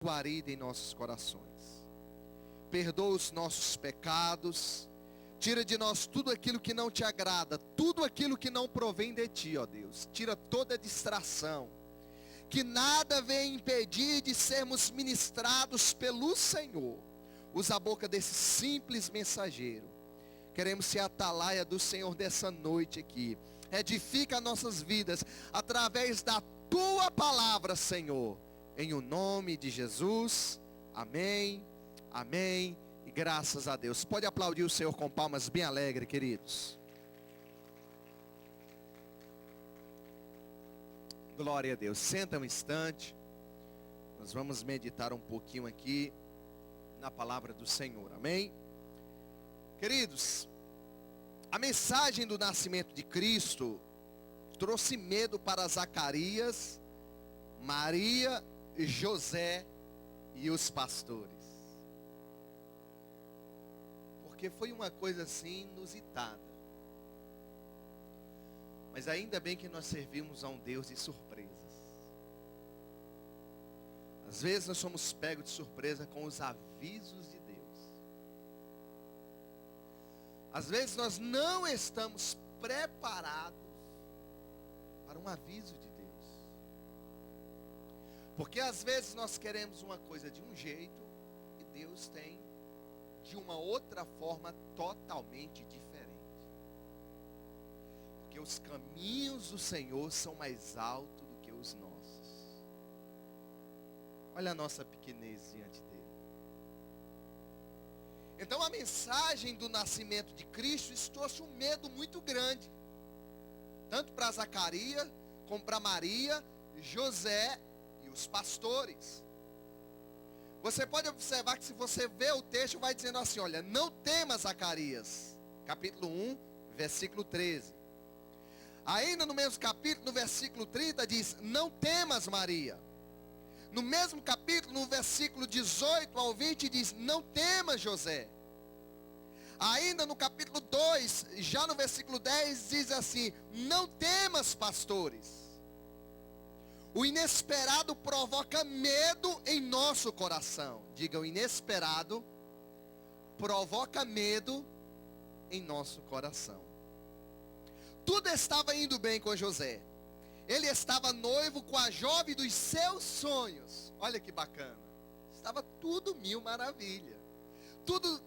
guarida em nossos corações. Perdoa os nossos pecados. Tira de nós tudo aquilo que não te agrada, tudo aquilo que não provém de ti, ó Deus. Tira toda distração. Que nada venha impedir de sermos ministrados pelo Senhor. Usa a boca desse simples mensageiro. Queremos ser a atalaia do Senhor dessa noite aqui. Edifica nossas vidas através da tua palavra, Senhor. Em o nome de Jesus. Amém. Amém. E graças a Deus. Pode aplaudir o Senhor com palmas bem alegres, queridos. Glória a Deus. Senta um instante. Nós vamos meditar um pouquinho aqui na palavra do Senhor. Amém? Queridos, a mensagem do nascimento de Cristo trouxe medo para Zacarias, Maria, José e os pastores. Porque foi uma coisa assim inusitada. Mas ainda bem que nós servimos a um Deus de surpresas. Às vezes nós somos pegos de surpresa com os avisos de Deus. Às vezes nós não estamos preparados para um aviso de Deus. Porque às vezes nós queremos uma coisa de um jeito e Deus tem de uma outra forma totalmente diferente. Porque os caminhos do Senhor são mais altos do que os nossos. Olha a nossa pequenez diante dele. Então a mensagem do nascimento de Cristo, isso trouxe um medo muito grande. Tanto para Zacarias, como para Maria, José e os pastores. Você pode observar que se você vê o texto, vai dizendo assim, olha, não temas, Zacarias. Capítulo 1, versículo 13. Ainda no mesmo capítulo, no versículo 30, diz, não temas, Maria. No mesmo capítulo, no versículo 18 ao 20, diz, não temas, José. Ainda no capítulo 2, já no versículo 10, diz assim, não temas, pastores. O inesperado provoca medo em nosso coração. Diga, o inesperado provoca medo em nosso coração. Tudo estava indo bem com José. Ele estava noivo com a jovem dos seus sonhos. Olha que bacana. Estava tudo mil maravilha. Tudo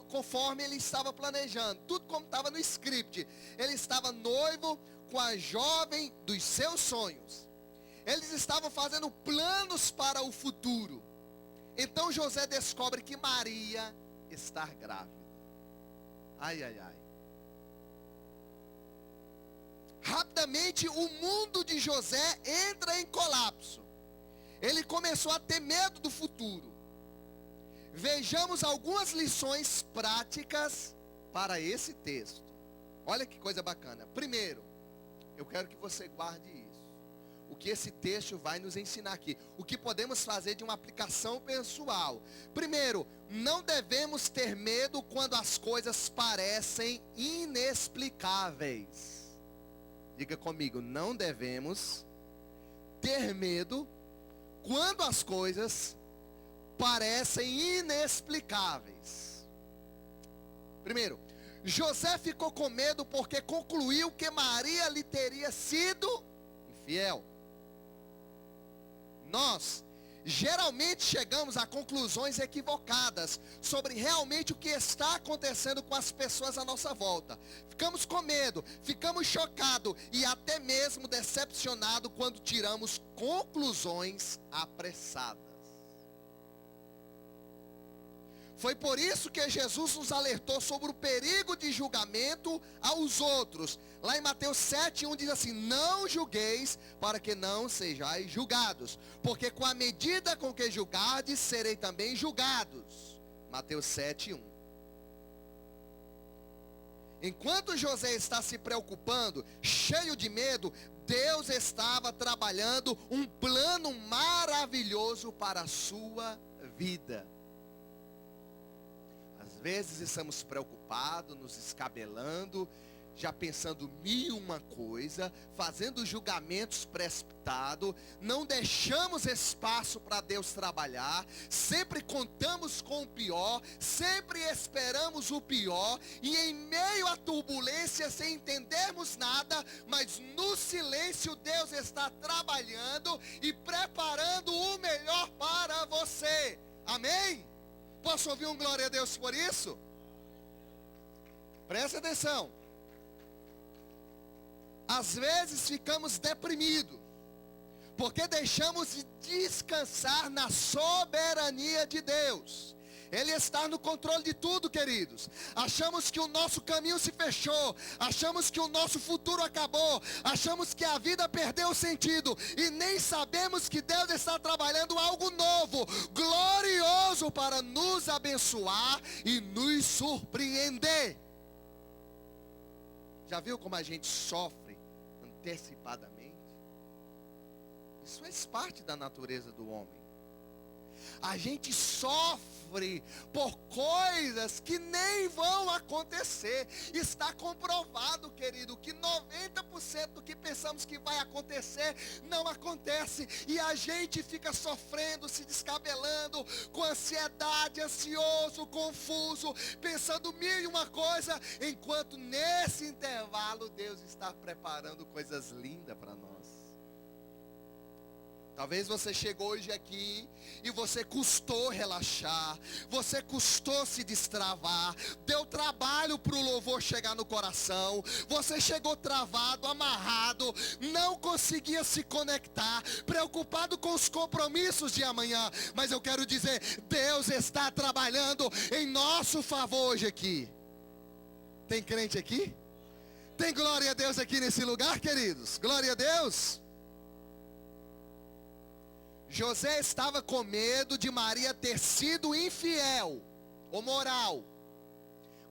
conforme ele estava planejando. Tudo como estava no script. Ele estava noivo com a jovem dos seus sonhos. Eles estavam fazendo planos para o futuro. Então José descobre que Maria está grávida. Ai, ai, ai. Rapidamente o mundo de José entra em colapso. Ele começou a ter medo do futuro. Vejamos algumas lições práticas para esse texto. Olha que coisa bacana. Primeiro, eu quero que você guarde isso. O que esse texto vai nos ensinar aqui. O que podemos fazer de uma aplicação pessoal. Primeiro, não devemos ter medo quando as coisas parecem inexplicáveis. Diga comigo, não devemos ter medo quando as coisas parecem inexplicáveis. Primeiro, José ficou com medo porque concluiu que Maria lhe teria sido infiel. Nós geralmente chegamos a conclusões equivocadas sobre realmente o que está acontecendo com as pessoas à nossa volta. Ficamos com medo, ficamos chocados e até mesmo decepcionados quando tiramos conclusões apressadas. Foi por isso que Jesus nos alertou sobre o perigo de julgamento aos outros. Lá em Mateus 7:1 diz assim, não julgueis para que não sejais julgados, porque com a medida com que julgardes, serei também julgados. Mateus 7:1. Enquanto José está se preocupando, cheio de medo, Deus estava trabalhando um plano maravilhoso para a sua vida. Às vezes estamos preocupados, nos escabelando, já pensando mil e uma coisa, fazendo julgamentos precipitados, não deixamos espaço para Deus trabalhar, sempre contamos com o pior, sempre esperamos o pior, e em meio à turbulência, sem entendermos nada, mas no silêncio Deus está trabalhando e preparando o melhor para você. Amém? Posso ouvir um glória a Deus por isso? Presta atenção. Às vezes ficamos deprimidos, porque deixamos de descansar na soberania de Deus. Ele está no controle de tudo, queridos. Achamos que o nosso caminho se fechou, achamos que o nosso futuro acabou, achamos que a vida perdeu sentido, e nem sabemos que Deus está trabalhando algo novo, glorioso, para nos abençoar e nos surpreender. Já viu como a gente sofre antecipadamente? Isso faz parte da natureza do homem. A gente sofre por coisas que nem vão acontecer. Está comprovado, querido, que 90% do que pensamos que vai acontecer, não acontece. E a gente fica sofrendo, se descabelando, com ansiedade, ansioso, confuso, pensando mil e uma coisa, enquanto nesse intervalo Deus está preparando coisas lindas para nós. Talvez você chegou hoje aqui e você custou relaxar, você custou se destravar, deu trabalho para o louvor chegar no coração, você chegou travado, amarrado, não conseguia se conectar, preocupado com os compromissos de amanhã. Mas eu quero dizer, Deus está trabalhando em nosso favor hoje aqui. Tem crente aqui? Tem glória a Deus aqui nesse lugar, queridos? Glória a Deus. José estava com medo de Maria ter sido infiel ou moral,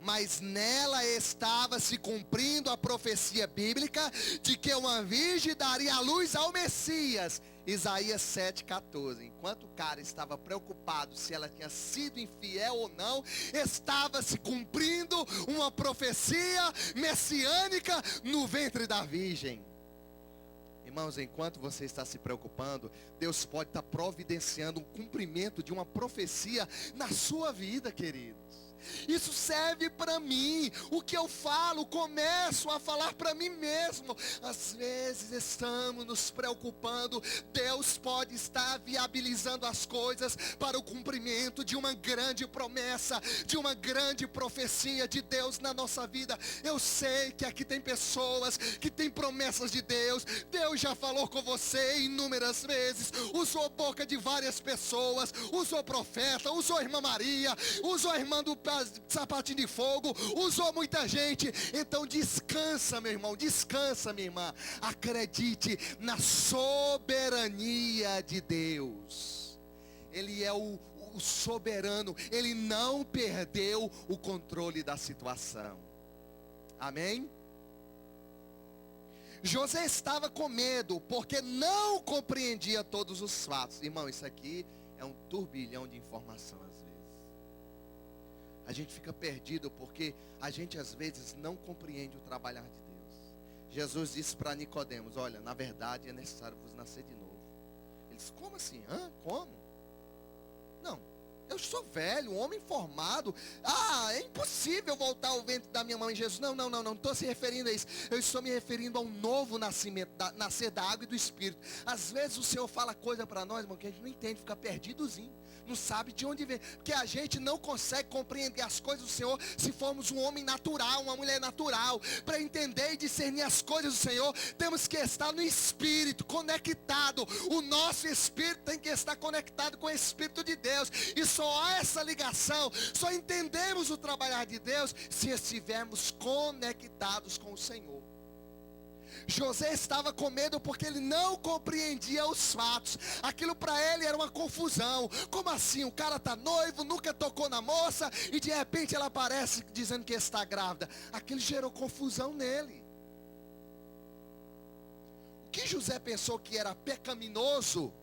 mas nela estava se cumprindo a profecia bíblica de que uma virgem daria a luz ao Messias. Isaías 7,14. Enquanto o cara estava preocupado se ela tinha sido infiel ou não, estava se cumprindo uma profecia messiânica no ventre da virgem. Irmãos, enquanto você está se preocupando, Deus pode estar providenciando um cumprimento de uma profecia na sua vida, queridos. Isso serve para mim. O que eu falo, começo a falar para mim mesmo. Às vezes estamos nos preocupando. Deus pode estar viabilizando as coisas para o cumprimento de uma grande promessa, de uma grande profecia de Deus na nossa vida. Eu sei que aqui tem pessoas que têm promessas de Deus. Deus já falou com você inúmeras vezes, usou a boca de várias pessoas, usou profeta, usou a irmã Maria, usou a irmã do sapatinho de fogo, usou muita gente. Então descansa, meu irmão, descansa, minha irmã. Acredite na soberania de Deus. Ele é o soberano. Ele não perdeu o controle da situação. Amém? José estava com medo, porque não compreendia todos os fatos. Irmão, isso aqui é um turbilhão de informação às vezes. A gente fica perdido porque a gente às vezes não compreende o trabalhar de Deus. Jesus disse para Nicodemos: olha, na verdade é necessário vos nascer de novo. Ele disse: como assim? Como? Não, eu sou velho, um homem formado. É impossível voltar ao ventre da minha mãe. Jesus: não estou se referindo a isso. Eu estou me referindo a um novo nascimento, nascer da água e do Espírito. Às vezes o Senhor fala coisa para nós, irmão, que a gente não entende, fica perdidozinho. Não sabe de onde vem, porque a gente não consegue compreender as coisas do Senhor se formos um homem natural, uma mulher natural. Para entender e discernir as coisas do Senhor, temos que estar no Espírito, conectado. O nosso Espírito tem que estar conectado com o Espírito de Deus, e só há essa ligação, só entendemos o trabalhar de Deus se estivermos conectados com o Senhor. José estava com medo porque ele não compreendia os fatos. Aquilo para ele era uma confusão. Como assim? O cara está noivo, nunca tocou na moça e de repente ela aparece dizendo que está grávida. Aquilo gerou confusão nele. O que José pensou que era pecaminoso,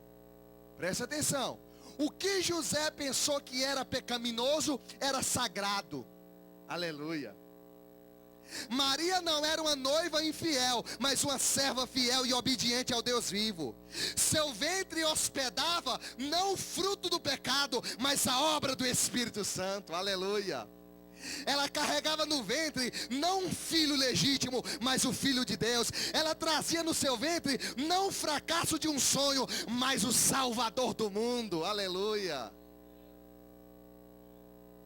presta atenção, o que José pensou que era pecaminoso era sagrado. Aleluia. Maria não era uma noiva infiel, mas uma serva fiel e obediente ao Deus vivo. Seu ventre hospedava não o fruto do pecado, mas a obra do Espírito Santo. Aleluia. Ela carregava no ventre não um filho legítimo, mas o Filho de Deus. Ela trazia no seu ventre não o fracasso de um sonho, mas o Salvador do mundo. Aleluia.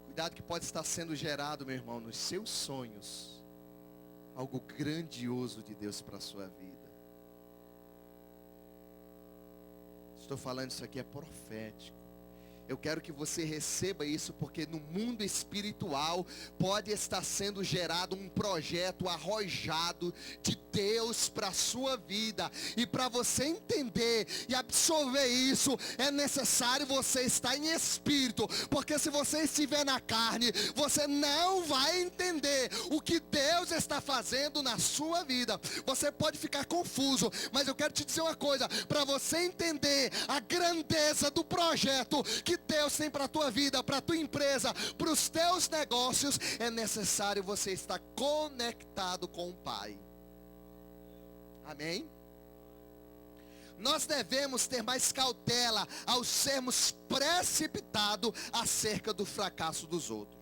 Cuidado que pode estar sendo gerado, meu irmão, nos seus sonhos algo grandioso de Deus para a sua vida. Estou falando, isso aqui é profético. Eu quero que você receba isso, porque no mundo espiritual pode estar sendo gerado um projeto arrojado de Deus para a sua vida. E para você entender e absorver isso, é necessário você estar em espírito. Porque se você estiver na carne, você não vai entender o que Deus está fazendo na sua vida. Você pode ficar confuso, mas eu quero te dizer uma coisa. Para você entender a grandeza do projeto que Deus tem para a tua vida, para a tua empresa, para os teus negócios, é necessário você estar conectado com o Pai. Amém? Nós devemos ter mais cautela ao sermos precipitados acerca do fracasso dos outros.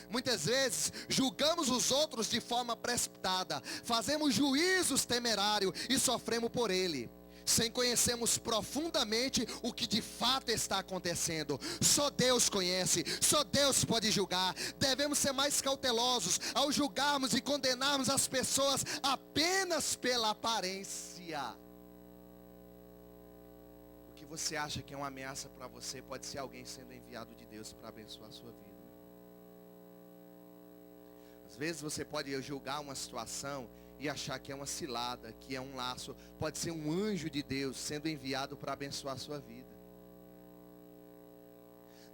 Muitas vezes julgamos os outros de forma precipitada, fazemos juízos temerários e sofremos por ele, sem conhecermos profundamente o que de fato está acontecendo. Só Deus conhece, só Deus pode julgar. Devemos ser mais cautelosos ao julgarmos e condenarmos as pessoas apenas pela aparência. O que você acha que é uma ameaça para você pode ser alguém sendo enviado de Deus para abençoar a sua vida. Às vezes você pode julgar uma situação e achar que é uma cilada, que é um laço. Pode ser um anjo de Deus sendo enviado para abençoar a sua vida.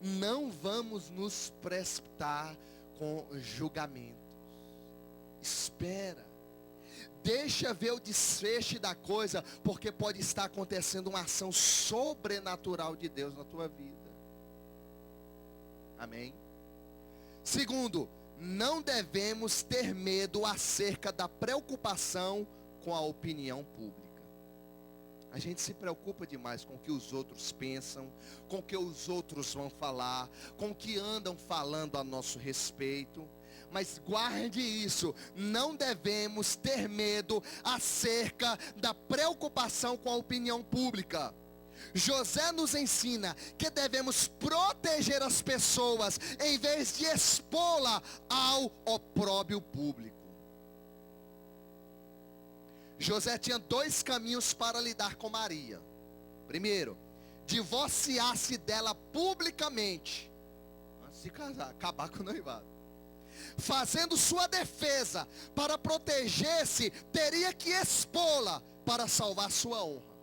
Não vamos nos precipitar com julgamentos. Espera. Deixa ver o desfecho da coisa, porque pode estar acontecendo uma ação sobrenatural de Deus na tua vida. Amém? Segundo, não devemos ter medo acerca da preocupação com a opinião pública. A gente se preocupa demais com o que os outros pensam, com o que os outros vão falar, com o que andam falando a nosso respeito. Mas guarde isso, não devemos ter medo acerca da preocupação com a opinião pública. José nos ensina que devemos proteger as pessoas em vez de expô-la ao opróbrio público. José tinha dois caminhos para lidar com Maria. Primeiro, divorciar-se dela publicamente, antes de casar, acabar com o noivado. Fazendo sua defesa para proteger-se, teria que expô-la para salvar sua honra.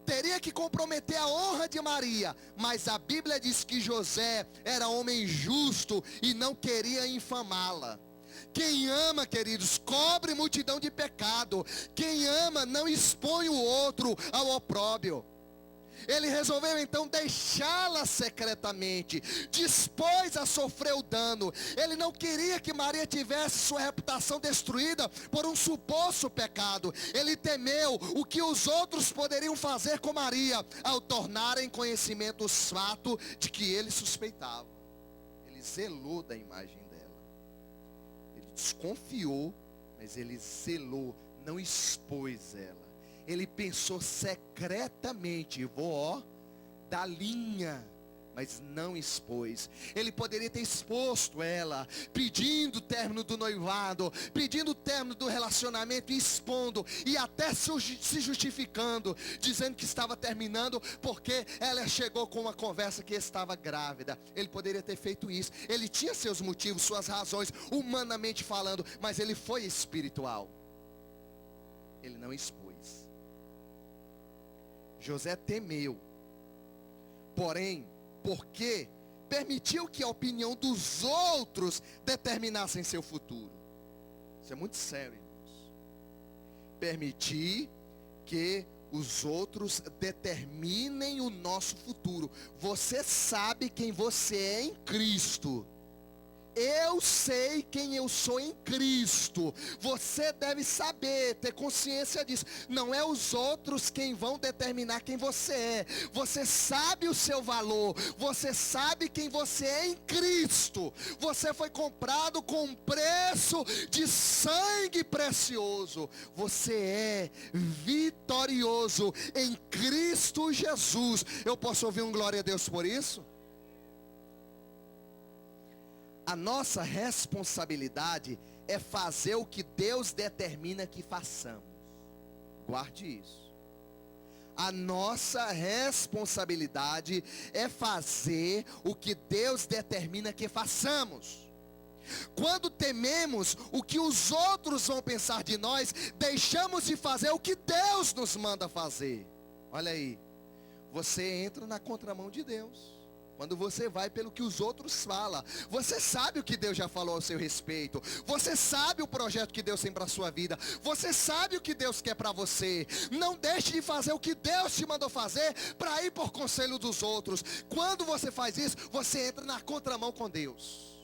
Teria que comprometer a honra de Maria, mas a Bíblia diz que José era homem justo e não queria infamá-la. Quem ama, queridos, cobre multidão de pecado. Quem ama não expõe o outro ao opróbrio. Ele resolveu então deixá-la secretamente, dispôs a sofrer o dano. Ele não queria que Maria tivesse sua reputação destruída por um suposto pecado. Ele temeu o que os outros poderiam fazer com Maria, ao tornarem conhecimento os fatos de que ele suspeitava. Ele zelou da imagem dela. Ele desconfiou, mas ele zelou, não expôs ela. Ele pensou secretamente, vou dar linha, mas não expôs. Ele poderia ter exposto ela, pedindo o término do noivado, pedindo o término do relacionamento, expondo, e até se justificando, dizendo que estava terminando, porque ela chegou com uma conversa que estava grávida. Ele poderia ter feito isso. Ele tinha seus motivos, suas razões, humanamente falando, mas ele foi espiritual. Ele não expôs. José temeu, porém, porque permitiu que a opinião dos outros determinassem seu futuro. Isso é muito sério, irmãos. Permitir que os outros determinem o nosso futuro. Você sabe quem você é em Cristo. Eu sei quem eu sou em Cristo. Você deve saber, ter consciência disso. Não é os outros quem vão determinar quem você é. Você sabe o seu valor. Você sabe quem você é em Cristo. Você foi comprado com um preço de sangue precioso. Você é vitorioso em Cristo Jesus. Eu posso ouvir um glória a Deus por isso? A nossa responsabilidade é fazer o que Deus determina que façamos. Guarde isso. A nossa responsabilidade é fazer o que Deus determina que façamos. Quando tememos o que os outros vão pensar de nós, deixamos de fazer o que Deus nos manda fazer. Olha aí, você entra na contramão de Deus. Quando você vai pelo que os outros falam, você sabe o que Deus já falou ao seu respeito. Você sabe o projeto que Deus tem para a sua vida. Você sabe o que Deus quer para você. Não deixe de fazer o que Deus te mandou fazer para ir por conselho dos outros. Quando você faz isso, você entra na contramão com Deus.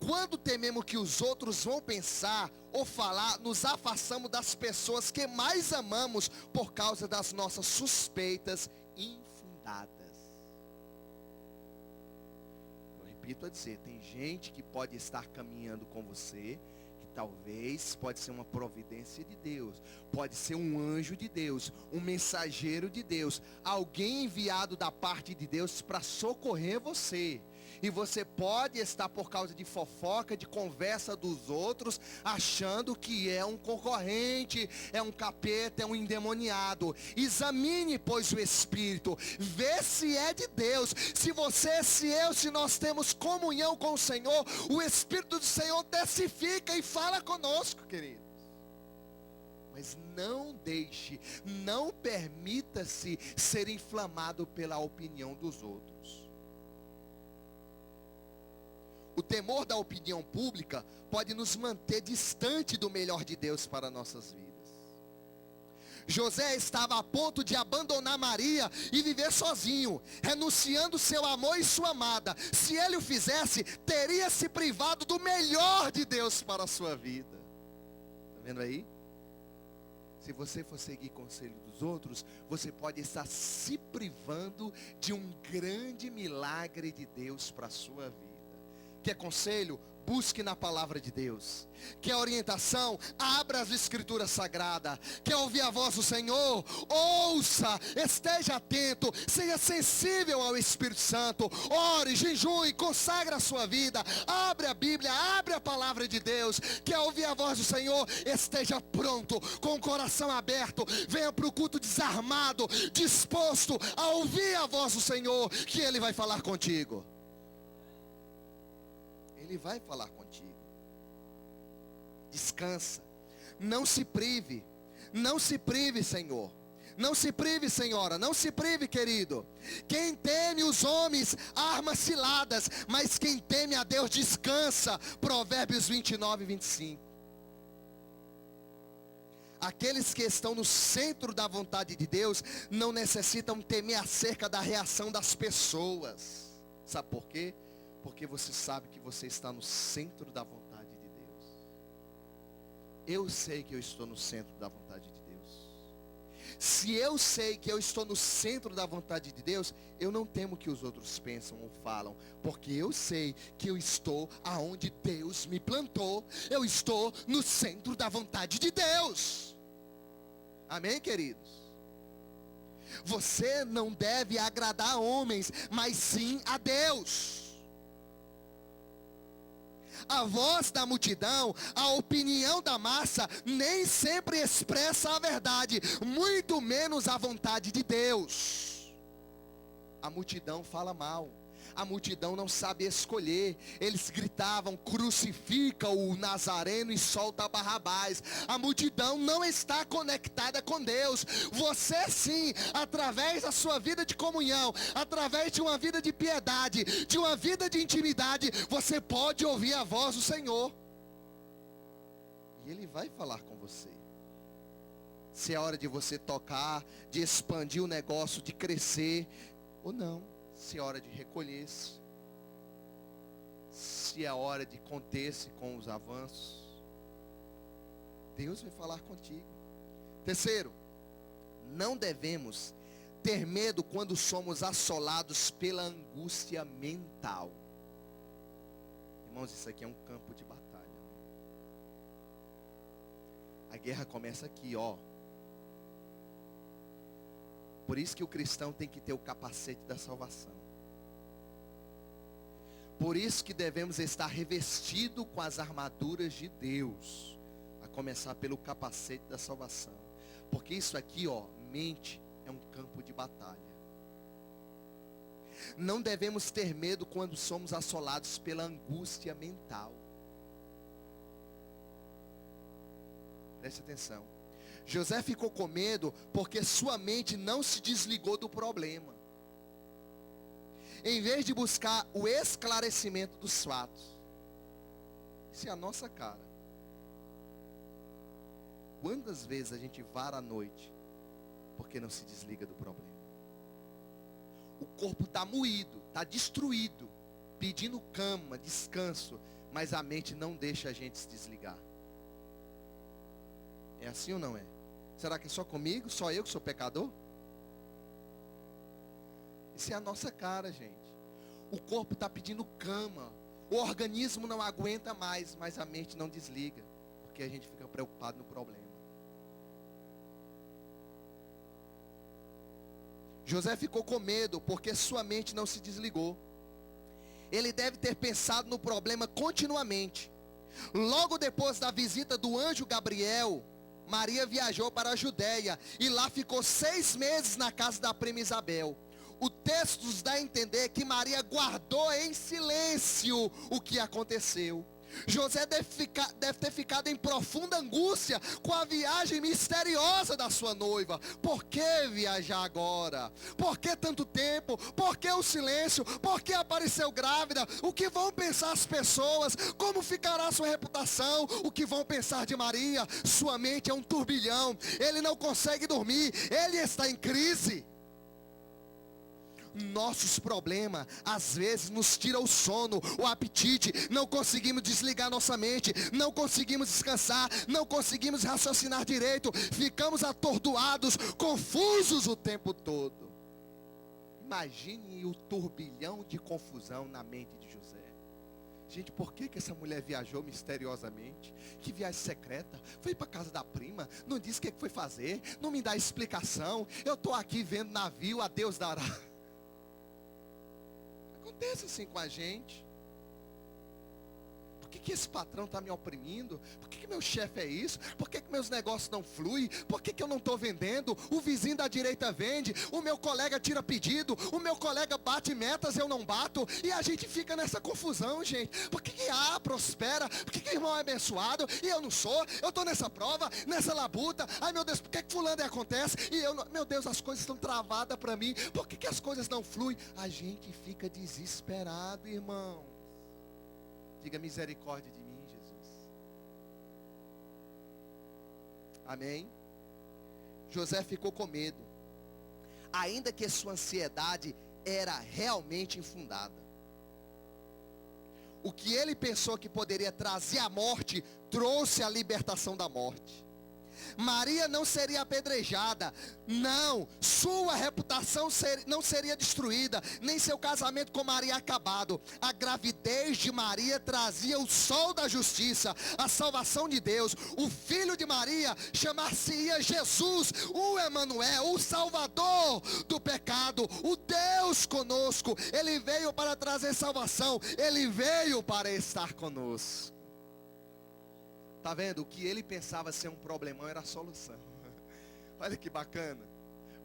Quando tememos que os outros vão pensar ou falar, nos afastamos das pessoas que mais amamos por causa das nossas suspeitas infundadas. Eu repito a dizer, tem gente que pode estar caminhando com você, que talvez pode ser uma providência de Deus, pode ser um anjo de Deus, um mensageiro de Deus, alguém enviado da parte de Deus para socorrer você. E você pode estar por causa de fofoca, de conversa dos outros, achando que é um concorrente, é um capeta, é um endemoniado. Examine, pois, o Espírito, vê se é de Deus. Se você, se eu, se nós temos comunhão com o Senhor, o Espírito do Senhor testifica e fala conosco, queridos. Mas não deixe, não permita-se ser inflamado pela opinião dos outros. O temor da opinião pública pode nos manter distante do melhor de Deus para nossas vidas. José estava a ponto de abandonar Maria e viver sozinho, renunciando seu amor e sua amada. Se ele o fizesse, teria se privado do melhor de Deus para a sua vida. Está vendo aí? Se você for seguir conselho dos outros, você pode estar se privando de um grande milagre de Deus para a sua vida. Quer conselho? Busque na palavra de Deus. Quer orientação? Abra as escrituras sagradas. Quer ouvir a voz do Senhor? Ouça, esteja atento, seja sensível ao Espírito Santo. Ore, jejue, consagre a sua vida. Abre a Bíblia, abre a palavra de Deus. Quer ouvir a voz do Senhor? Esteja pronto, com o coração aberto. Venha para o culto desarmado, disposto a ouvir a voz do Senhor, que Ele vai falar contigo. Ele vai falar contigo. Descansa. Não se prive. Não se prive, Senhor. Não se prive, senhora. Não se prive, querido. Quem teme os homens arma ciladas, mas quem teme a Deus descansa. Provérbios 29 e 25. Aqueles que estão no centro da vontade de Deus não necessitam temer acerca da reação das pessoas. Sabe por quê? Porque você sabe que você está no centro da vontade de Deus. Eu sei que eu estou no centro da vontade de Deus. Se eu sei que eu estou no centro da vontade de Deus, eu não temo o que os outros pensam ou falam, porque eu sei que eu estou aonde Deus me plantou. Eu estou no centro da vontade de Deus. Amém, queridos? Você não deve agradar a homens, mas sim a Deus. A voz da multidão, a opinião da massa, nem sempre expressa a verdade, muito menos a vontade de Deus. A multidão fala mal. A multidão não sabe escolher. Eles gritavam: crucifica o Nazareno e solta Barrabás. A multidão não está conectada com Deus. Você sim, através da sua vida de comunhão, através de uma vida de piedade, de uma vida de intimidade, você pode ouvir a voz do Senhor. E Ele vai falar com você. Se é hora de você tocar, de expandir o negócio, de crescer, ou não. Se é hora de recolher-se, se é hora de conter-se com os avanços. Deus vai falar contigo. Terceiro, não devemos ter medo quando somos assolados pela angústia mental. Irmãos, isso aqui é um campo de batalha. A guerra começa aqui, ó. Por isso que o cristão tem que ter o capacete da salvação. Por isso que devemos estar revestido com as armaduras de Deus. A começar pelo capacete da salvação. Porque isso aqui, ó, mente é um campo de batalha. Não devemos ter medo quando somos assolados pela angústia mental. Preste atenção. José ficou com medo porque sua mente não se desligou do problema. Em vez de buscar o esclarecimento dos fatos. Isso é a nossa cara. Quantas vezes a gente vara à noite porque não se desliga do problema? O corpo está moído, está destruído, pedindo cama, descanso, mas a mente não deixa a gente se desligar. É assim ou não é? Será que é só comigo? Só eu que sou pecador? Isso é a nossa cara, gente. O corpo está pedindo cama, o organismo não aguenta mais, mas a mente não desliga, porque a gente fica preocupado no problema. José ficou com medo porque sua mente não se desligou. Ele deve ter pensado no problema continuamente. Logo depois da visita do anjo Gabriel, Maria viajou para a Judéia e lá ficou 6 meses na casa da prima Isabel. O texto nos dá a entender que Maria guardou em silêncio o que aconteceu. José deve ter ficado em profunda angústia com a viagem misteriosa da sua noiva. Por que viajar agora? Por que tanto tempo? Por que o silêncio? Por que apareceu grávida? O que vão pensar as pessoas? Como ficará sua reputação? O que vão pensar de Maria? Sua mente é um turbilhão. Ele não consegue dormir. Ele está em crise. Nossos problemas às vezes nos tiram o sono, o apetite. Não conseguimos desligar nossa mente, não conseguimos descansar, não conseguimos raciocinar direito. Ficamos atordoados, confusos o tempo todo. Imagine o turbilhão de confusão na mente de José. Gente, por que essa mulher viajou misteriosamente? Que viagem secreta? Foi para casa da prima, não disse o que foi fazer, não me dá explicação. Eu estou aqui vendo navio, a Deus dará. Acontece assim com a gente. Por que esse patrão está me oprimindo? Por que meu chefe é isso? Por que meus negócios não fluem? Por que eu não estou vendendo? O vizinho da direita vende, o meu colega tira pedido, o meu colega bate metas, eu não bato, e a gente fica nessa confusão, gente. Por que A prospera? Por que irmão é abençoado e eu não sou? Eu estou nessa prova, nessa labuta. Ai meu Deus, por que fulano acontece e eu não? Meu Deus, as coisas estão travadas para mim. Por que as coisas não fluem? A gente fica desesperado, irmão. Diga misericórdia de mim, Jesus. Amém? José ficou com medo, ainda que sua ansiedade era realmente infundada. O que ele pensou que poderia trazer a morte, trouxe a libertação da morte. Maria não seria apedrejada, não, sua reputação não seria destruída, nem seu casamento com Maria acabado. A gravidez de Maria trazia o sol da justiça, a salvação de Deus. O filho de Maria chamar-se-ia Jesus, o Emanuel, o Salvador do pecado, o Deus conosco. Ele veio para trazer salvação, ele veio para estar conosco. Está vendo? O que ele pensava ser um problemão era a solução. Olha que bacana.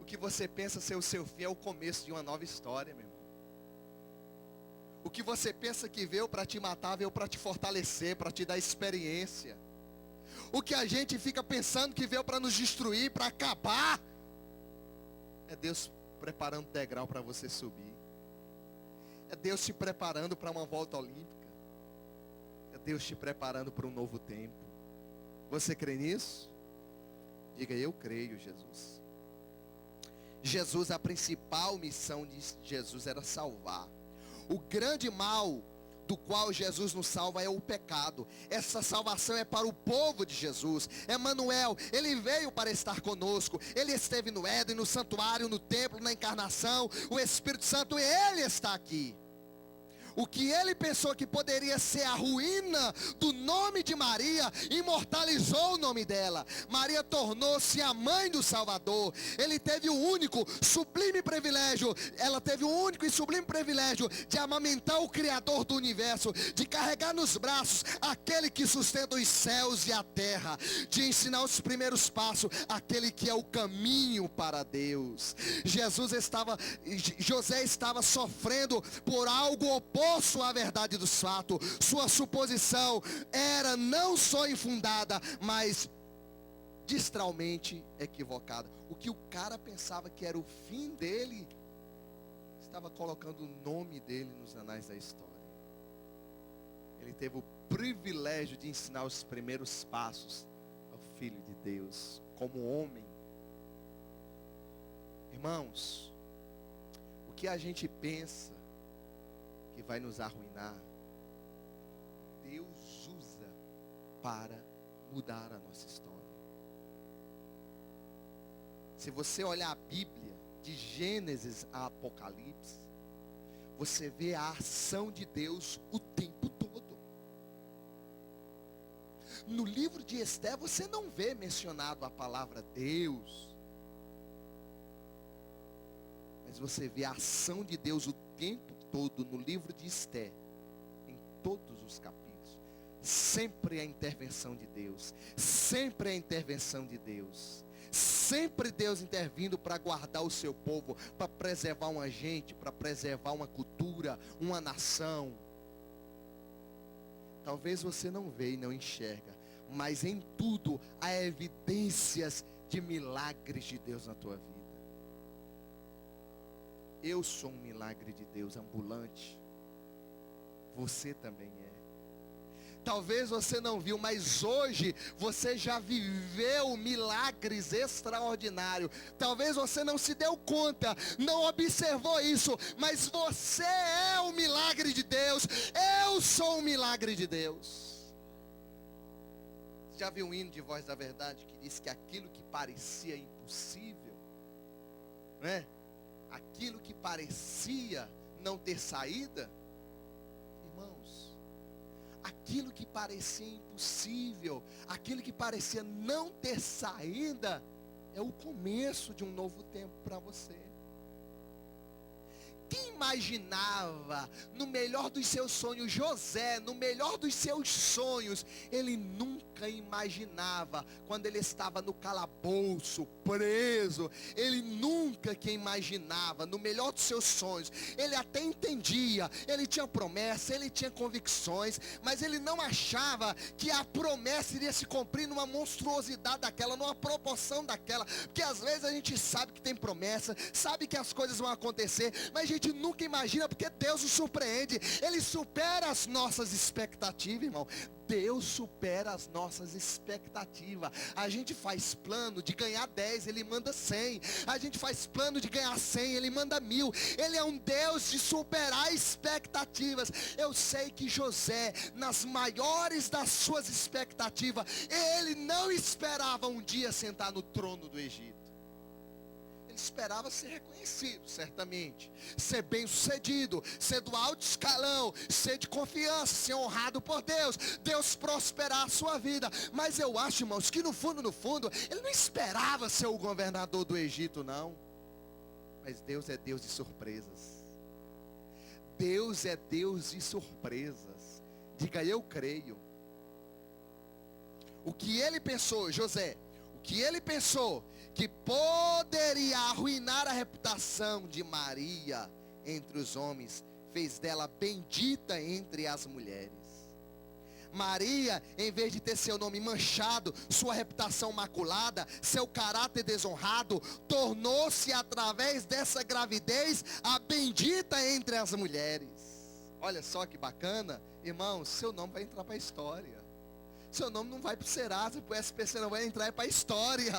O que você pensa ser o seu fim é o começo de uma nova história, meu irmão. O que você pensa que veio para te matar, veio para te fortalecer, para te dar experiência. O que a gente fica pensando que veio para nos destruir, para acabar, é Deus preparando degrau para você subir. É Deus te preparando para uma volta olímpica. É Deus te preparando para um novo tempo. Você crê nisso? Diga, eu creio, Jesus. A principal missão de Jesus era salvar. O grande mal do qual Jesus nos salva é o pecado. Essa salvação é para o povo de Jesus. Emanuel, ele veio para estar conosco. Ele esteve no Éden, no santuário, no templo, na encarnação. O Espírito Santo, ele está aqui. O que ele pensou que poderia ser a ruína do nome de Maria, imortalizou o nome dela. Maria tornou-se a mãe do Salvador. Ele teve o único, sublime privilégio, ela teve o único e sublime privilégio de amamentar o Criador do universo, de carregar nos braços aquele que sustenta os céus e a terra, de ensinar os primeiros passos, aquele que é o caminho para Deus. José estava sofrendo por algo oposto à verdade dos fatos. Sua suposição era não só infundada, mas distralmente equivocada. O que o cara pensava que era o fim dele, estava colocando o nome dele nos anais da história. Ele teve o privilégio de ensinar os primeiros passos ao Filho de Deus, como homem. Irmãos, o que a gente pensa que vai nos arruinar, Deus usa para mudar a nossa história. Se você olhar a Bíblia, de Gênesis a Apocalipse, você vê a ação de Deus o tempo todo. No livro de Esté, você não vê mencionado a palavra Deus, mas você vê a ação de Deus o tempo todo no livro de Esté, em todos os capítulos. Sempre a intervenção de Deus, sempre a intervenção de Deus, sempre Deus intervindo para guardar o seu povo, para preservar uma gente, para preservar uma cultura, uma nação. Talvez você não vê e não enxerga, mas em tudo há evidências de milagres de Deus na tua vida. Eu sou um milagre de Deus ambulante. Você também é. Talvez você não viu, mas hoje você já viveu milagres extraordinários. Talvez você não se deu conta, não observou isso, mas você é um milagre de Deus. Eu sou um milagre de Deus. Já viu um hino de Voz da Verdade que diz que aquilo que parecia impossível, né? Aquilo que parecia não ter saída, irmãos, aquilo que parecia impossível, aquilo que parecia não ter saída, é o começo de um novo tempo para você. Quem imaginava, no melhor dos seus sonhos, José, no melhor dos seus sonhos, ele nunca imaginava, quando ele estava no calabouço, preso, ele nunca que imaginava, no melhor dos seus sonhos, ele até entendia, ele tinha promessa, ele tinha convicções, mas ele não achava que a promessa iria se cumprir numa monstruosidade daquela, numa proporção daquela, porque às vezes a gente sabe que tem promessa, sabe que as coisas vão acontecer, mas a gente nunca imagina, porque Deus nos surpreende, Ele supera as nossas expectativas, irmão. Deus supera as nossas expectativas. A gente faz plano de ganhar 10, Ele manda 100. A gente faz plano de ganhar 100, Ele manda 1000. Ele é um Deus de superar expectativas. Eu sei que José, nas maiores das suas expectativas, ele não esperava um dia sentar no trono do Egito. Ele esperava ser reconhecido, certamente, ser bem sucedido, ser do alto escalão, ser de confiança, ser honrado por Deus, Deus prosperar a sua vida. Mas eu acho, irmãos, que no fundo, ele não esperava ser o governador do Egito, não. Mas Deus é Deus de surpresas. Deus é Deus de surpresas. Diga, eu creio. O que ele pensou, José, o que ele pensou que poderia arruinar a reputação de Maria entre os homens, fez dela bendita entre as mulheres. Maria, em vez de ter seu nome manchado, sua reputação maculada, seu caráter desonrado, tornou-se através dessa gravidez a bendita entre as mulheres. Olha só que bacana, irmão, seu nome vai entrar para a história. seu nome não vai para o Serasa, para o SPC, não vai entrar, é para a história.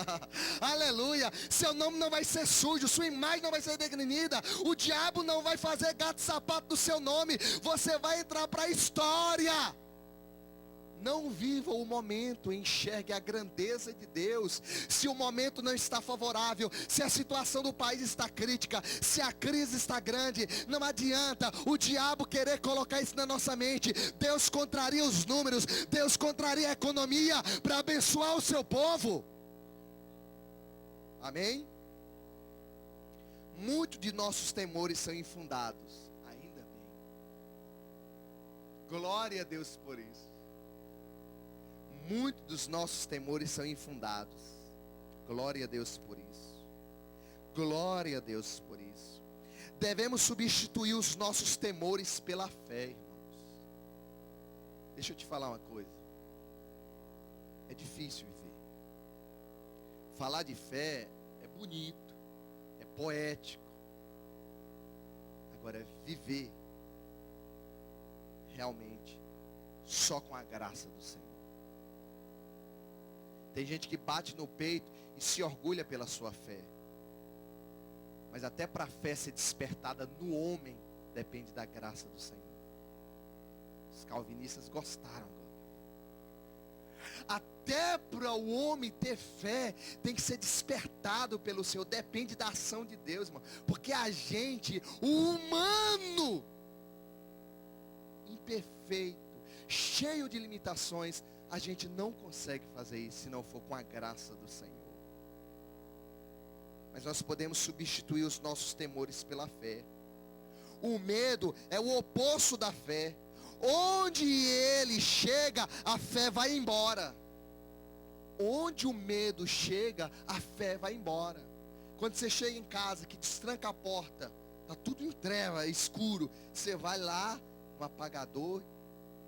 Aleluia. Seu nome não vai ser sujo, sua imagem não vai ser degradida. O diabo não vai fazer gato e sapato do seu nome. Você vai entrar para a história. Não viva o momento, enxergue a grandeza de Deus. Se o momento não está favorável, se a situação do país está crítica, se a crise está grande, não adianta o diabo querer colocar isso na nossa mente. Deus contraria os números, Deus contraria a economia para abençoar o seu povo. Amém? Muitos de nossos temores são infundados. Ainda bem. Glória a Deus por isso. Muitos dos nossos temores são infundados. Glória a Deus por isso. Glória a Deus por isso. Devemos substituir os nossos temores pela fé, irmãos. Deixa eu te falar uma coisa. É difícil viver. Falar de fé é bonito, é poético. Agora, viver realmente só com a graça do Senhor. Tem gente que bate no peito e se orgulha pela sua fé. Mas até para a fé ser despertada no homem, depende da graça do Senhor. Os calvinistas gostaram. Até para o homem ter fé, tem que ser despertado pelo Senhor. Depende da ação de Deus, irmão. Porque a gente, o humano, imperfeito, cheio de limitações, a gente não consegue fazer isso se não for com a graça do Senhor. Mas nós podemos substituir os nossos temores pela fé. O medo é o oposto da fé. Onde ele chega, a fé vai embora. Onde o medo chega, a fé vai embora. Quando você chega em casa, que destranca a porta, está tudo em treva, escuro, você vai lá, um apagador,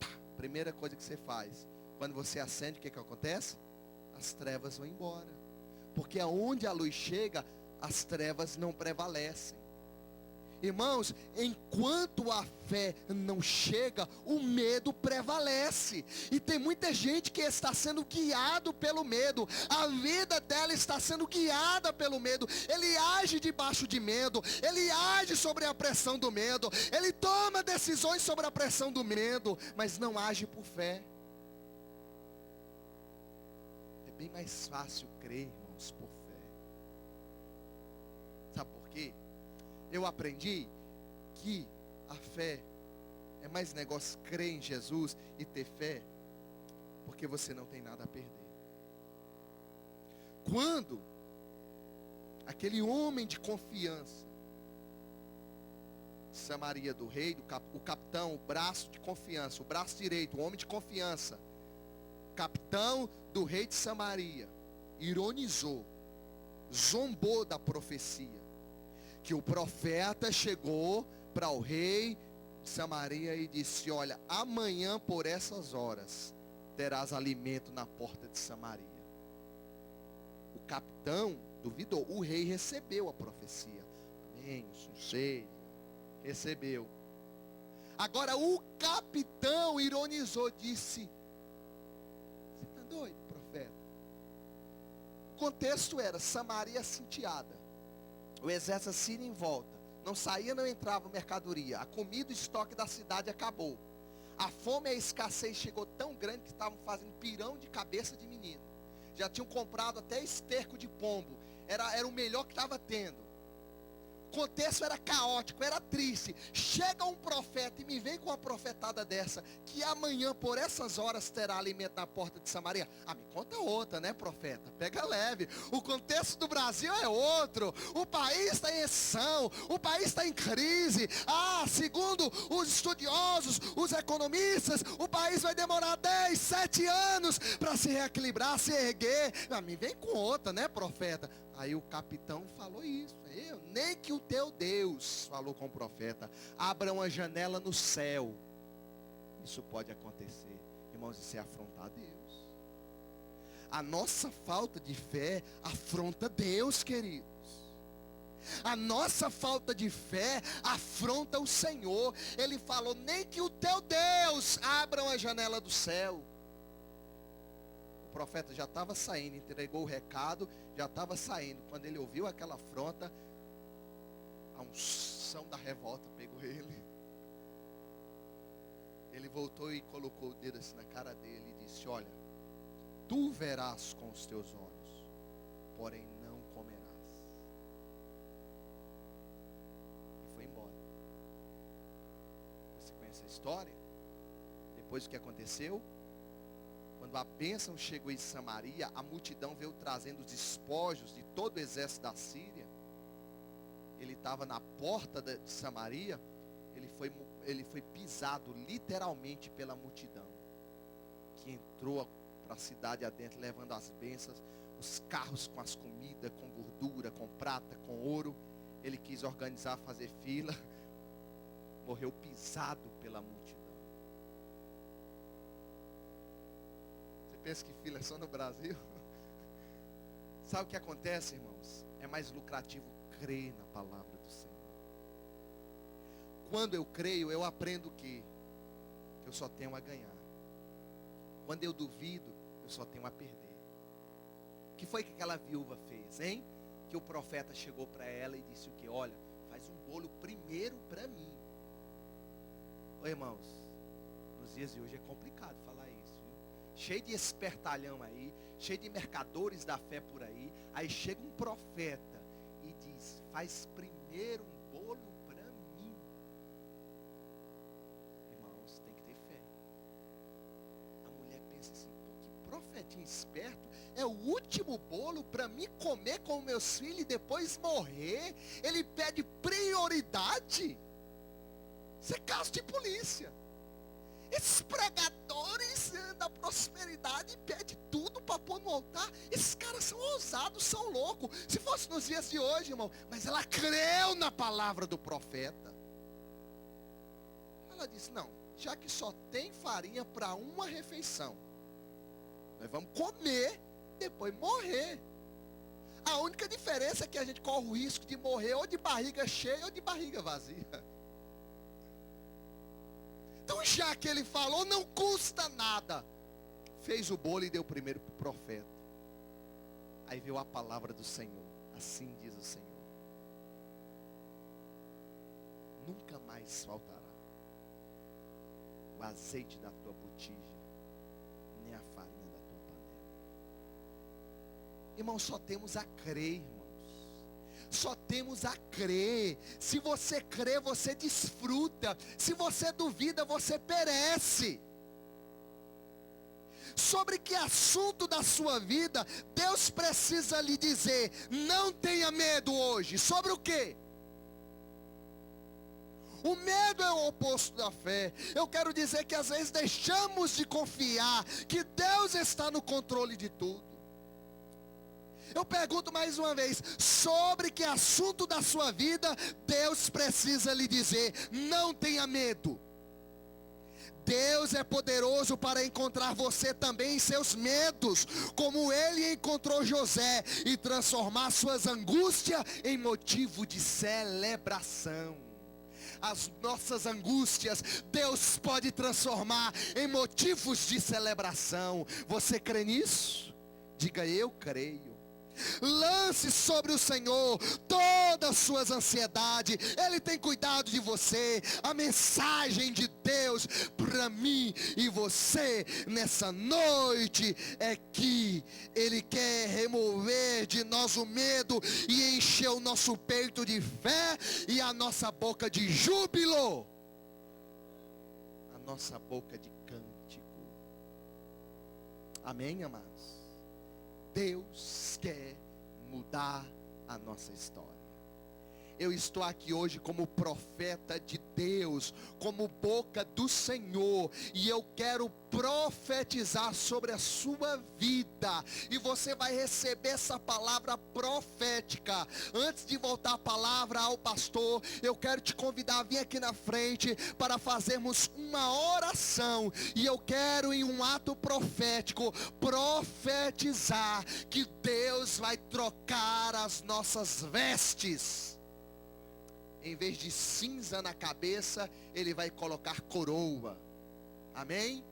tá, primeira coisa que você faz. Quando você acende, o que acontece? As trevas vão embora. Porque aonde a luz chega, as trevas não prevalecem. Irmãos, enquanto a fé não chega, o medo prevalece. E tem muita gente que está sendo guiado pelo medo. A vida dela está sendo guiada pelo medo. Ele age debaixo de medo. Ele age sobre a pressão do medo. Ele toma decisões sobre a pressão do medo, mas não age por fé. Bem mais fácil crer, irmãos, por fé. Sabe por quê? Eu aprendi que a fé é mais negócio crer em Jesus e ter fé, porque você não tem nada a perder. Quando aquele homem de confiança, Samaria do rei, o capitão, o braço de confiança, o braço direito, o homem de confiança, capitão do rei de Samaria, ironizou, zombou da profecia, que o profeta chegou para o rei de Samaria e disse: olha, amanhã por essas horas terás alimento na porta de Samaria. O capitão duvidou, o rei recebeu a profecia. Amém, sei, recebeu. Agora o capitão ironizou, disse: doido, profeta. O contexto era Samaria sitiada, o exército assírio em volta, não saía, não entrava mercadoria, a comida e o estoque da cidade acabou, a fome e a escassez chegou tão grande que estavam fazendo pirão de cabeça de menino, já tinham comprado até esterco de pombo, era o melhor que estava tendo. O contexto era caótico, era triste. Chega um profeta e me vem com uma profetada dessa, que amanhã por essas horas terá alimento na porta de Samaria. Me conta outra, né, profeta? Pega leve. O contexto do Brasil é outro. O país está em exceção, o país está em crise. Segundo os estudiosos, os economistas, o país vai demorar 10, 7 anos para se reequilibrar, se erguer. Me vem com outra, né, profeta? Aí o capitão falou isso. Nem que o teu Deus, falou com o profeta, abra uma janela no céu. Isso pode acontecer. Irmãos, isso é afrontar Deus. A nossa falta de fé afronta Deus, queridos. A nossa falta de fé afronta o Senhor. Ele falou, nem que o teu Deus abra uma janela do céu. profeta já estava saindo, entregou o recado, já estava saindo. Quando ele ouviu aquela afronta, a unção da revolta pegou ele. Ele voltou e colocou o dedo assim na cara dele e disse: olha, tu verás com os teus olhos, porém não comerás. E foi embora. Você conhece a história? Depois do que aconteceu, quando a bênção chegou em Samaria, a multidão veio trazendo os despojos de todo o exército da Síria. Ele estava na porta de Samaria, ele foi pisado literalmente pela multidão, que entrou para a cidade adentro, levando as bênçãos, os carros com as comidas, com gordura, com prata, com ouro. Ele quis organizar, fazer fila, morreu pisado pela multidão. Você pensa que fila é só no Brasil? Sabe o que acontece, irmãos? É mais lucrativo crer na palavra do Senhor. Quando eu creio, eu aprendo que eu só tenho a ganhar. Quando eu duvido, eu só tenho a perder. O que foi que aquela viúva fez, hein? Que o profeta chegou para ela e disse o que? Olha, faz um bolo primeiro para mim. Ô irmãos, nos dias de hoje é complicado falar isso, viu? Cheio de espertalhão aí, cheio de mercadores da fé por aí. Aí chega um profeta e diz: faz primeiro um bolo para mim. Irmãos, tem que ter fé. A mulher pensa assim: que profetinho esperto, é o último bolo para mim comer com meus filhos e depois morrer. Ele pede prioridade. Isso é caso de polícia. Esses pregadores da prosperidade pedem tudo para pôr no altar. Esses caras são ousados, são loucos. Se fosse nos dias de hoje, irmão, mas ela creu na palavra do profeta. Ela disse: não, já que só tem farinha para uma refeição, nós vamos comer, depois morrer. A única diferença é que a gente corre o risco de morrer ou de barriga cheia ou de barriga vazia. Então, já que ele falou, não custa nada. Fez o bolo e deu primeiro para o profeta. Aí veio a palavra do Senhor. Assim diz o Senhor: nunca mais faltará o azeite da tua botija, nem a farinha da tua panela. Irmão, só temos a crer, irmãos. Só temos a crer. Se você crê, você desfruta. Se você duvida, você perece. Sobre que assunto da sua vida Deus precisa lhe dizer: não tenha medo hoje? Sobre o quê? O medo é o oposto da fé. Eu quero dizer que às vezes deixamos de confiar que Deus está no controle de tudo. Eu pergunto mais uma vez: sobre que assunto da sua vida Deus precisa lhe dizer: não tenha medo? Deus é poderoso para encontrar você também em seus medos, como Ele encontrou José, e transformar suas angústias em motivo de celebração. As nossas angústias, Deus pode transformar em motivos de celebração. Você crê nisso? Diga: eu creio. Lance sobre o Senhor todas as suas ansiedades. Ele tem cuidado de você. A mensagem de Deus para mim e você nessa noite é que Ele quer remover de nós o medo e encher o nosso peito de fé e a nossa boca de júbilo, a nossa boca de cântico. Amém, amados? Deus quer mudar a nossa história. Eu estou aqui hoje como profeta de Deus, como boca do Senhor, e eu quero profetizar sobre a sua vida, e você vai receber essa palavra profética. Antes de voltar a palavra ao pastor, eu quero te convidar a vir aqui na frente para fazermos uma oração, e eu quero, em um ato profético, profetizar que Deus vai trocar as nossas vestes. Em vez de cinza na cabeça, Ele vai colocar coroa. Amém?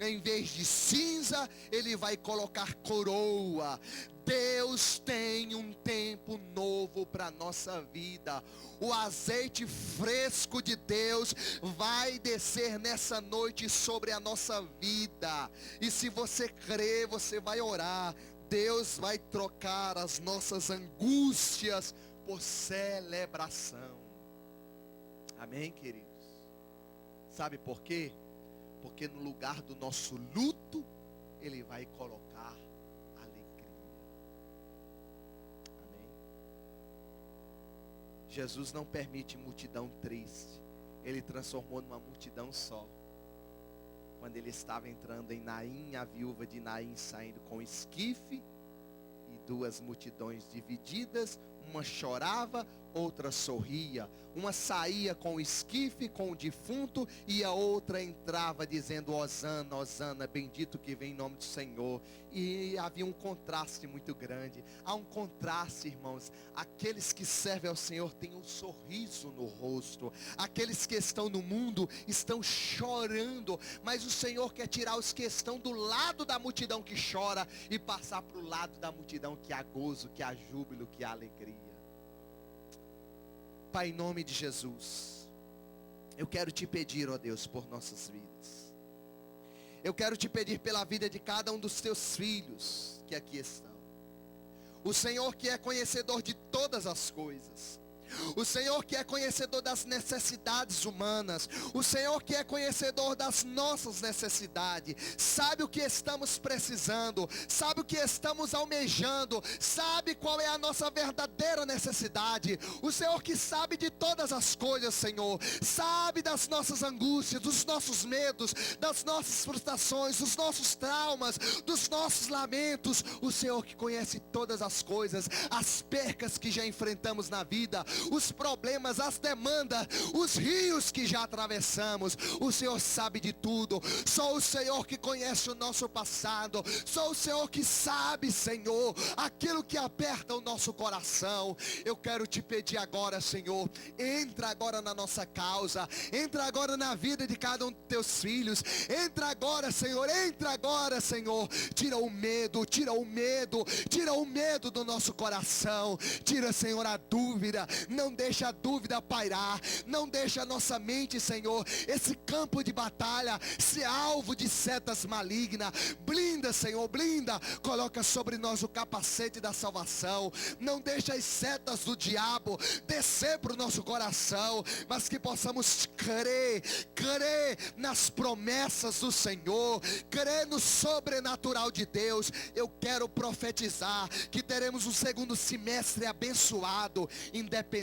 em vez de cinza, Ele vai colocar coroa. Deus tem um tempo novo para a nossa vida. O azeite fresco de Deus vai descer nessa noite sobre a nossa vida. E se você crer, você vai orar. Deus vai trocar as nossas angústias por celebração. Amém, queridos? Sabe por quê? Porque no lugar do nosso luto, Ele vai colocar alegria. Amém? Jesus não permite multidão triste. Ele transformou numa multidão só. Quando Ele estava entrando em Naim, a viúva de Naim saindo com esquife, e duas multidões divididas, uma chorava, outra sorria. Uma saía com o esquife, com o defunto, e a outra entrava dizendo: Hosana, Hosana, bendito que vem em nome do Senhor. E havia um contraste muito grande. Há um contraste, irmãos. Aqueles que servem ao Senhor têm um sorriso no rosto. Aqueles que estão no mundo estão chorando. Mas o Senhor quer tirar os que estão do lado da multidão que chora e passar para o lado da multidão que há gozo, que há júbilo, que há alegria. Pai, em nome de Jesus, eu quero te pedir, ó Deus, por nossas vidas. Eu quero te pedir pela vida de cada um dos teus filhos que aqui estão. O Senhor que é conhecedor de todas as coisas. O Senhor que é conhecedor das necessidades humanas. O Senhor que é conhecedor das nossas necessidades. Sabe o que estamos precisando. Sabe o que estamos almejando. Sabe qual é a nossa verdadeira necessidade. O Senhor que sabe de todas as coisas, Senhor. Sabe das nossas angústias, dos nossos medos, das nossas frustrações, dos nossos traumas, dos nossos lamentos. O Senhor que conhece todas as coisas. As percas que já enfrentamos na vida, os problemas, as demandas, os rios que já atravessamos. O Senhor sabe de tudo. Só o Senhor que conhece o nosso passado. Só o Senhor que sabe, Senhor, aquilo que aperta o nosso coração. Eu quero te pedir agora, Senhor, entra agora na nossa causa. Entra agora na vida de cada um dos teus filhos. Entra agora, Senhor. Entra agora, Senhor. Tira o medo, tira o medo, tira o medo do nosso coração. Tira, Senhor, a dúvida. Não deixa a dúvida pairar. Não deixa a nossa mente, Senhor, esse campo de batalha ser alvo de setas malignas. Blinda, Senhor, blinda. Coloca sobre nós o capacete da salvação. Não deixa as setas do diabo descer para o nosso coração, mas que possamos crer nas promessas do Senhor, crer no sobrenatural de Deus. Eu quero profetizar que teremos um segundo semestre abençoado, independente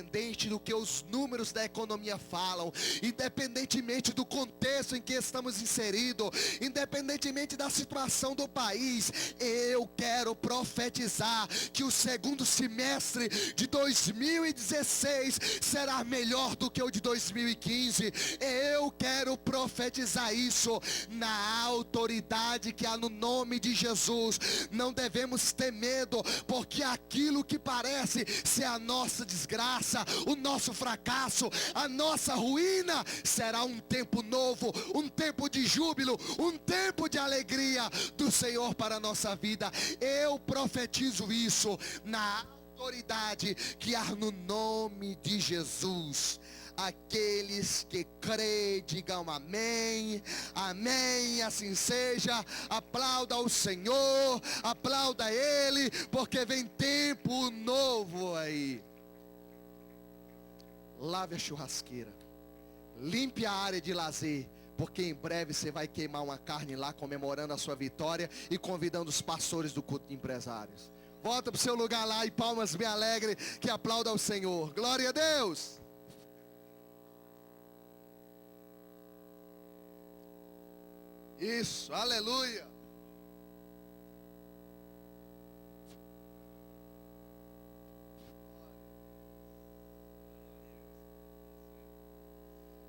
do que os números da economia falam, independentemente do contexto em que estamos inseridos, independentemente da situação do país. Eu quero profetizar que o segundo semestre de 2016 será melhor do que o de 2015. Eu quero profetizar isso na autoridade que há no nome de Jesus. Não devemos ter medo, porque aquilo que parece ser a nossa desgraça, o nosso fracasso, a nossa ruína, será um tempo novo, um tempo de júbilo, um tempo de alegria do Senhor para a nossa vida. Eu profetizo isso na autoridade que há no nome de Jesus. Aqueles que crêem, digam amém, amém, assim seja. Aplauda o Senhor, aplauda Ele, porque vem tempo novo aí. Lave a churrasqueira, limpe a área de lazer, porque em breve você vai queimar uma carne lá, comemorando a sua vitória e convidando os pastores do culto de empresários. Volta para o seu lugar lá e palmas bem alegres, que aplauda ao Senhor. Glória a Deus. Isso, aleluia.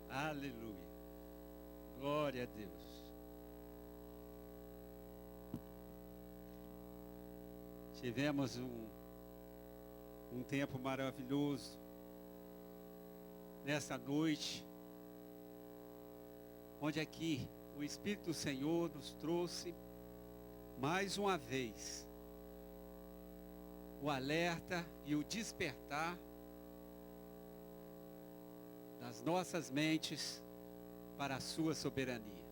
Aleluia. Glória a Deus. Tivemos um tempo maravilhoso nessa noite, onde aqui o Espírito do Senhor nos trouxe mais uma vez o alerta e o despertar das nossas mentes para a sua soberania.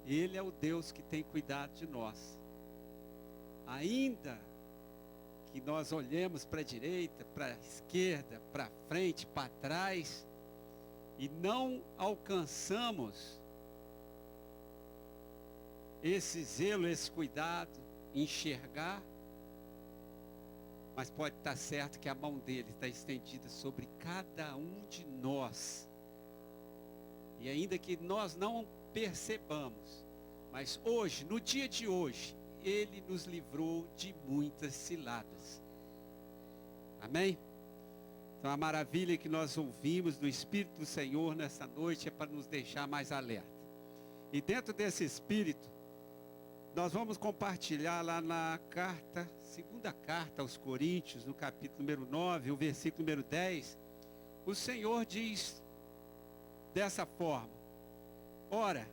Ele é o Deus que tem cuidado de nós. Ainda que nós olhemos para a direita, para a esquerda, para frente, para trás, e não alcançamos esse zelo, esse cuidado, enxergar, mas pode estar certo que a mão dele está estendida sobre cada um de nós. E ainda que nós não percebamos, mas hoje, no dia de hoje, ele nos livrou de muitas ciladas. Amém? Então a maravilha que nós ouvimos do Espírito do Senhor nessa noite é para nos deixar mais alerta. E dentro desse Espírito, nós vamos compartilhar lá na carta, segunda carta aos Coríntios, no capítulo número 9, o versículo número 10, o Senhor diz dessa forma: ora,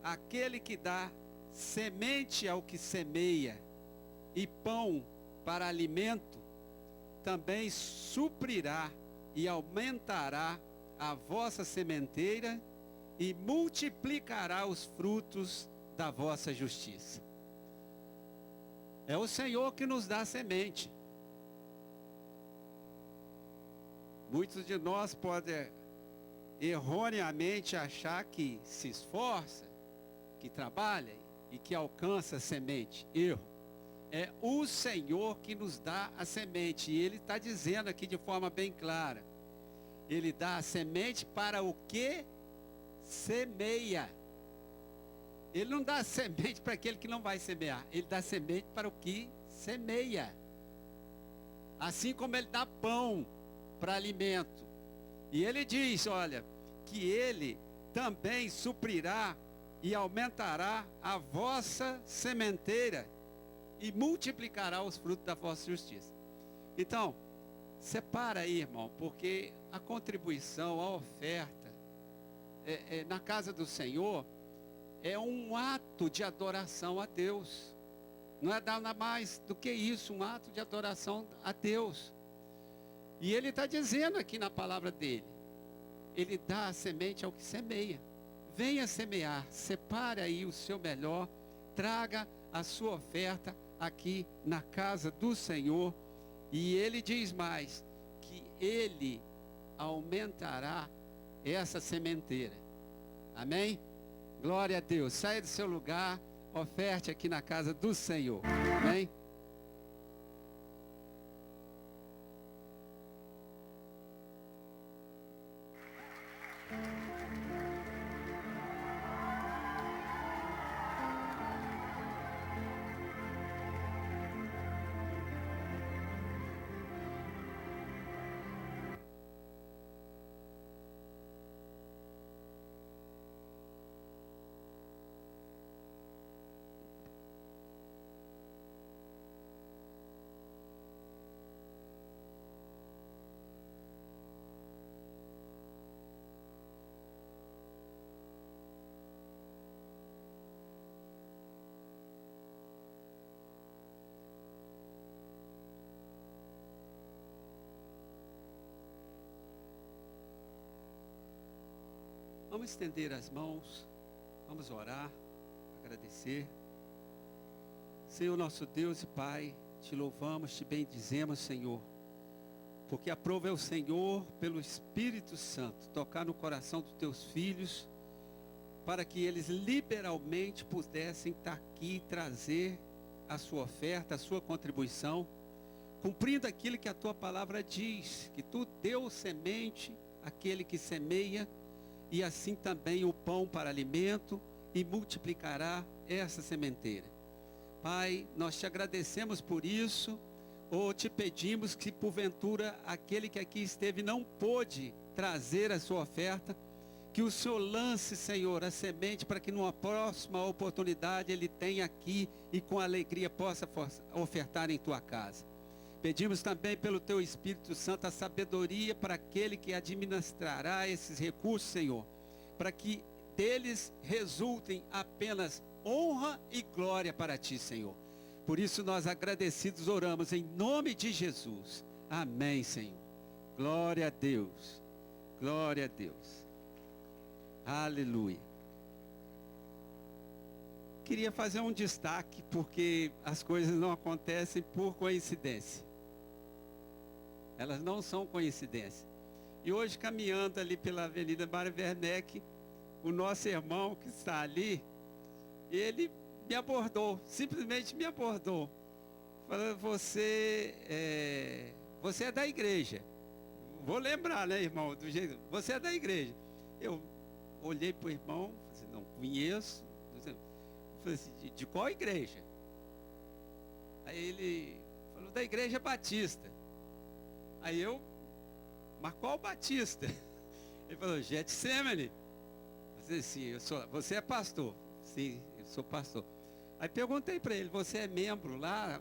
aquele que dá semente ao que semeia e pão para alimento, também suprirá e aumentará a vossa sementeira e multiplicará os frutos da vossa justiça. É o Senhor que nos dá semente. Muitos de nós podem erroneamente achar que se esforça, que trabalha e que alcança a semente. Erro. É o Senhor que nos dá a semente. E Ele está dizendo aqui de forma bem clara. Ele dá a semente para o que semeia. Ele não dá semente para aquele que não vai semear. Ele dá semente para o que semeia. Assim como Ele dá pão para alimento. E Ele diz, olha, que Ele também suprirá e aumentará a vossa sementeira e multiplicará os frutos da vossa justiça. Então, separa aí, irmão, porque a contribuição, a oferta, na casa do Senhor, é um ato de adoração a Deus. Não é nada mais do que isso, um ato de adoração a Deus. E Ele está dizendo aqui na palavra dele, Ele dá a semente ao que semeia. Venha semear, separe aí o seu melhor, traga a sua oferta aqui na casa do Senhor. E Ele diz mais, que Ele aumentará essa sementeira. Amém? Glória a Deus. Saia do seu lugar, oferte aqui na casa do Senhor. Amém? Vamos estender as mãos, vamos orar, agradecer. Senhor nosso Deus e Pai, te louvamos, te bendizemos, Senhor, porque aprova é o Senhor, pelo Espírito Santo, tocar no coração dos teus filhos, para que eles liberalmente pudessem estar aqui e trazer a sua oferta, a sua contribuição, cumprindo aquilo que a tua palavra diz, que tu deu semente àquele que semeia, e assim também o pão para alimento, e multiplicará essa sementeira. Pai, nós te agradecemos por isso, ou te pedimos que porventura aquele que aqui esteve não pôde trazer a sua oferta, que o Senhor lance, Senhor, a semente para que numa próxima oportunidade ele tenha aqui e com alegria possa ofertar em tua casa. Pedimos também pelo teu Espírito Santo a sabedoria para aquele que administrará esses recursos, Senhor, para que deles resultem apenas honra e glória para ti, Senhor. Por isso nós agradecidos oramos em nome de Jesus. Amém, Senhor. Glória a Deus. Glória a Deus. Aleluia. Queria fazer um destaque, porque as coisas não acontecem por coincidência. Elas não são coincidência. E hoje, caminhando ali pela Avenida Mário Werneck, o nosso irmão que está ali, ele me abordou, simplesmente me abordou. Falando, você é da igreja. Vou lembrar, né, irmão, do jeito, você é da igreja. Eu olhei para o irmão, falei assim, não conheço. Falei assim, de qual igreja? Aí ele falou, da Igreja Batista. Aí eu, mas qual Batista? Ele falou, Getsemane. Eu falei assim, você é pastor? Sim, eu sou pastor. Aí perguntei para ele, você é membro lá,